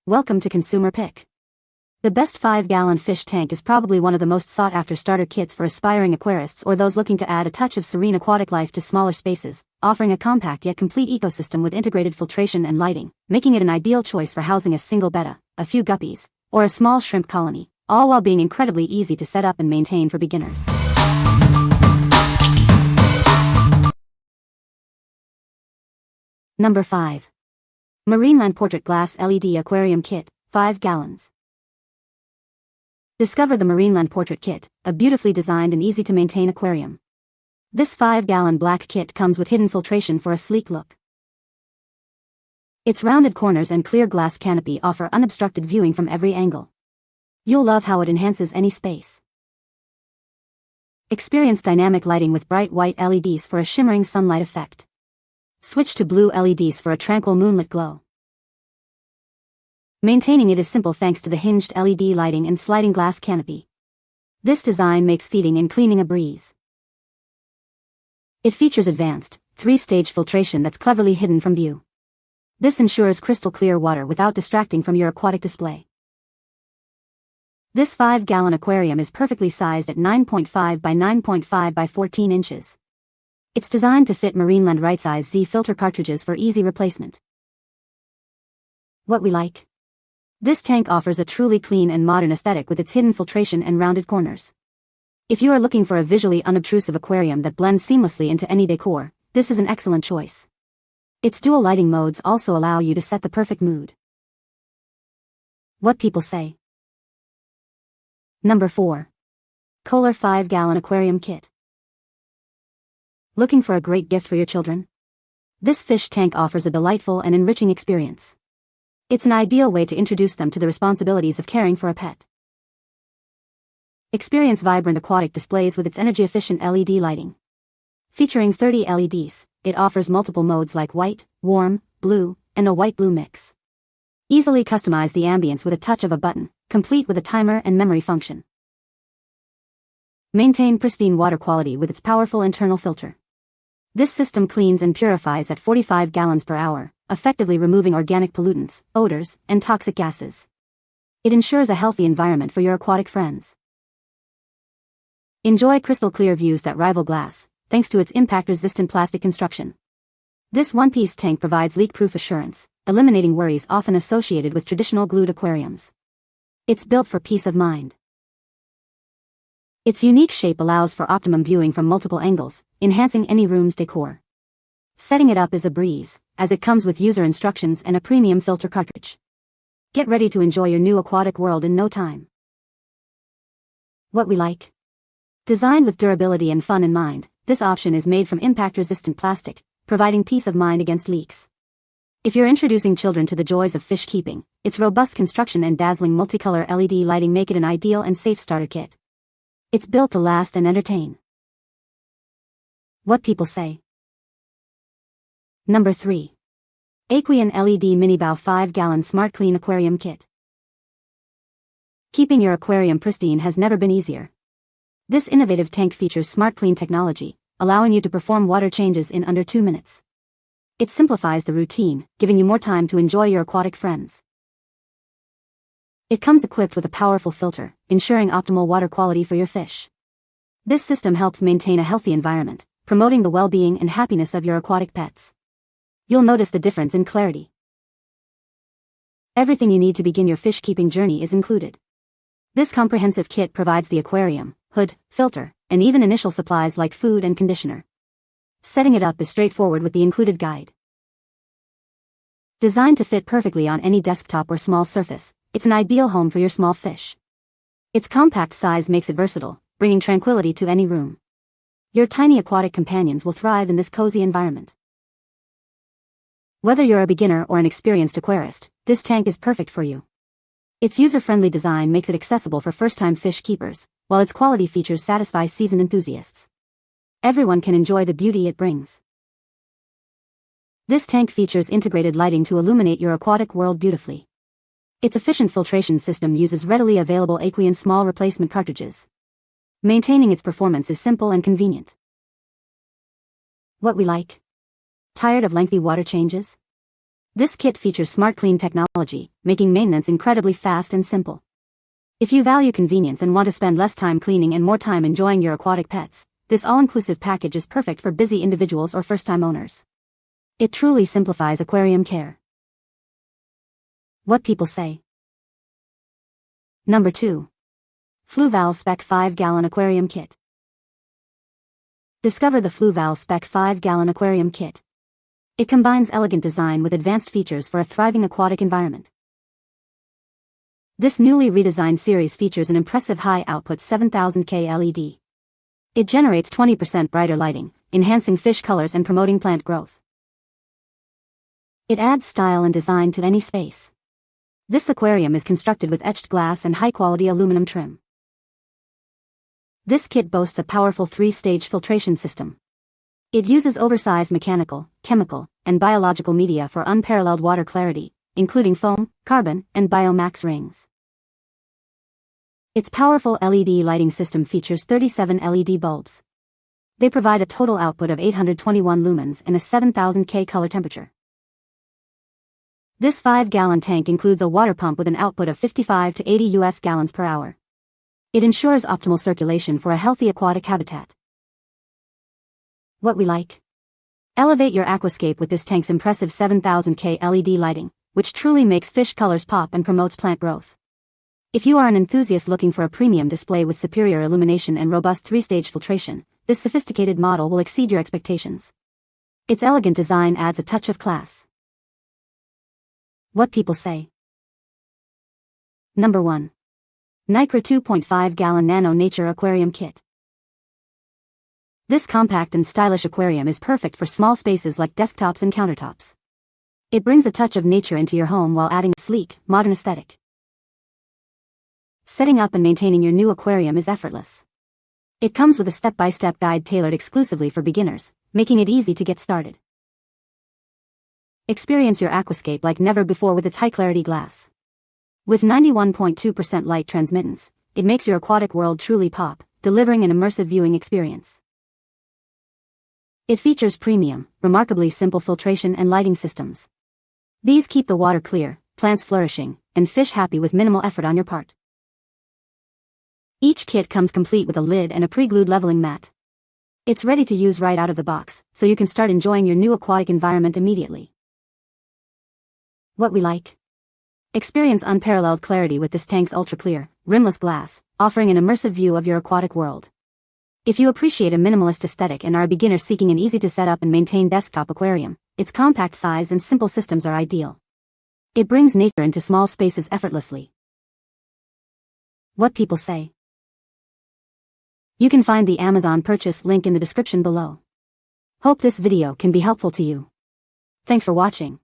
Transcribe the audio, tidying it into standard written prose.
Welcome to Consumer Pick. The best 5-gallon fish tank is probably one of the most sought-after starter kits for aspiring aquarists or those looking to add a touch of serene aquatic life to smaller spaces, offering a compact yet complete ecosystem with integrated filtration and lighting, making it an ideal choice for housing a single betta, a few guppies, or a small shrimp colony, all while being incredibly easy to set up and maintain for beginners. Number 5. Marineland Portrait Glass LED Aquarium Kit, 5 gallons. Discover the Marineland Portrait Kit, a beautifully designed and easy-to-maintain aquarium. This 5-gallon black kit comes with hidden filtration for a sleek look. Its rounded corners and clear glass canopy offer unobstructed viewing from every angle. You'll love how it enhances any space. Experience dynamic lighting with bright white LEDs for a shimmering sunlight effect. Switch to blue LEDs for a tranquil moonlit glow. Maintaining it is simple thanks to the hinged LED lighting and sliding glass canopy. This design makes feeding and cleaning a breeze. It features advanced, 3-stage filtration that's cleverly hidden from view. This ensures crystal clear water without distracting from your aquatic display. This 5-gallon aquarium is perfectly sized at 9.5 by 9.5 by 14 inches. It's designed to fit Marineland right-size Z filter cartridges for easy replacement. What we like? This tank offers a truly clean and modern aesthetic with its hidden filtration and rounded corners. If you are looking for a visually unobtrusive aquarium that blends seamlessly into any decor, this is an excellent choice. Its dual lighting modes also allow you to set the perfect mood. What people say. Number 4. Koller 5-gallon Aquarium Kit. Looking for a great gift for your children? This fish tank offers a delightful and enriching experience. It's an ideal way to introduce them to the responsibilities of caring for a pet. Experience vibrant aquatic displays with its energy-efficient LED lighting. Featuring 30 LEDs, it offers multiple modes like white, warm, blue, and a white-blue mix. Easily customize the ambience with a touch of a button, complete with a timer and memory function. Maintain pristine water quality with its powerful internal filter. This system cleans and purifies at 45 gallons per hour, effectively removing organic pollutants, odors, and toxic gases. It ensures a healthy environment for your aquatic friends. Enjoy crystal clear views that rival glass, thanks to its impact-resistant plastic construction. This one-piece tank provides leak-proof assurance, eliminating worries often associated with traditional glued aquariums. It's built for peace of mind. Its unique shape allows for optimum viewing from multiple angles, enhancing any room's decor. Setting it up is a breeze, as it comes with user instructions and a premium filter cartridge. Get ready to enjoy your new aquatic world in no time. What we like? Designed with durability and fun in mind, this option is made from impact-resistant plastic, providing peace of mind against leaks. If you're introducing children to the joys of fish keeping, its robust construction and dazzling multicolor LED lighting make it an ideal and safe starter kit. It's built to last and entertain. What people say. Number 3. Aqueon LED MiniBow 5-gallon SmartClean Aquarium Kit. Keeping your aquarium pristine has never been easier. This innovative tank features SmartClean technology, allowing you to perform water changes in under 2 minutes. It simplifies the routine, giving you more time to enjoy your aquatic friends. It comes equipped with a powerful filter, ensuring optimal water quality for your fish. This system helps maintain a healthy environment, promoting the well-being and happiness of your aquatic pets. You'll notice the difference in clarity. Everything you need to begin your fish-keeping journey is included. This comprehensive kit provides the aquarium, hood, filter, and even initial supplies like food and conditioner. Setting it up is straightforward with the included guide. Designed to fit perfectly on any desktop or small surface, it's an ideal home for your small fish. Its compact size makes it versatile, bringing tranquility to any room. Your tiny aquatic companions will thrive in this cozy environment. Whether you're a beginner or an experienced aquarist, this tank is perfect for you. Its user-friendly design makes it accessible for first-time fish keepers, while its quality features satisfy seasoned enthusiasts. Everyone can enjoy the beauty it brings. This tank features integrated lighting to illuminate your aquatic world beautifully. Its efficient filtration system uses readily available Aqueon small replacement cartridges. Maintaining its performance is simple and convenient. What we like? Tired of lengthy water changes? This kit features SmartClean technology, making maintenance incredibly fast and simple. If you value convenience and want to spend less time cleaning and more time enjoying your aquatic pets, this all-inclusive package is perfect for busy individuals or first-time owners. It truly simplifies aquarium care. What people say. Number 2. Fluval SPEC 5-gallon aquarium kit. Discover the Fluval SPEC 5-gallon aquarium kit. It combines elegant design with advanced features for a thriving aquatic environment. This newly redesigned series features an impressive high-output 7000K LED. It generates 20% brighter lighting, enhancing fish colors and promoting plant growth. It adds style and design to any space. This aquarium is constructed with etched glass and high-quality aluminum trim. This kit boasts a powerful 3-stage filtration system. It uses oversized mechanical, chemical, and biological media for unparalleled water clarity, including foam, carbon, and biomax rings. Its powerful LED lighting system features 37 LED bulbs. They provide a total output of 821 lumens and a 7000K color temperature. This 5-gallon tank includes a water pump with an output of 55 to 80 US gallons per hour. It ensures optimal circulation for a healthy aquatic habitat. What we like. Elevate your aquascape with this tank's impressive 7000K LED lighting, which truly makes fish colors pop and promotes plant growth. If you are an enthusiast looking for a premium display with superior illumination and robust 3-stage filtration, this sophisticated model will exceed your expectations. Its elegant design adds a touch of class. What people say. Number 1. NICREW 2.5-gallon Nano Nature Aquarium Kit. This compact and stylish aquarium is perfect for small spaces like desktops and countertops. It brings a touch of nature into your home while adding a sleek, modern aesthetic. Setting up and maintaining your new aquarium is effortless. It comes with a step-by-step guide tailored exclusively for beginners, making it easy to get started. Experience your aquascape like never before with its high-clarity glass. With 91.2% light transmittance, it makes your aquatic world truly pop, delivering an immersive viewing experience. It features premium, remarkably simple filtration and lighting systems. These keep the water clear, plants flourishing, and fish happy with minimal effort on your part. Each kit comes complete with a lid and a pre-glued leveling mat. It's ready to use right out of the box, so you can start enjoying your new aquatic environment immediately. What we like. Experience unparalleled clarity with this tank's ultra-clear, rimless glass, offering an immersive view of your aquatic world. If you appreciate a minimalist aesthetic and are a beginner seeking an easy-to-set-up and maintain desktop aquarium, its compact size and simple systems are ideal. It brings nature into small spaces effortlessly. What people say. You can find the Amazon purchase link in the description below. Hope this video can be helpful to you. Thanks for watching.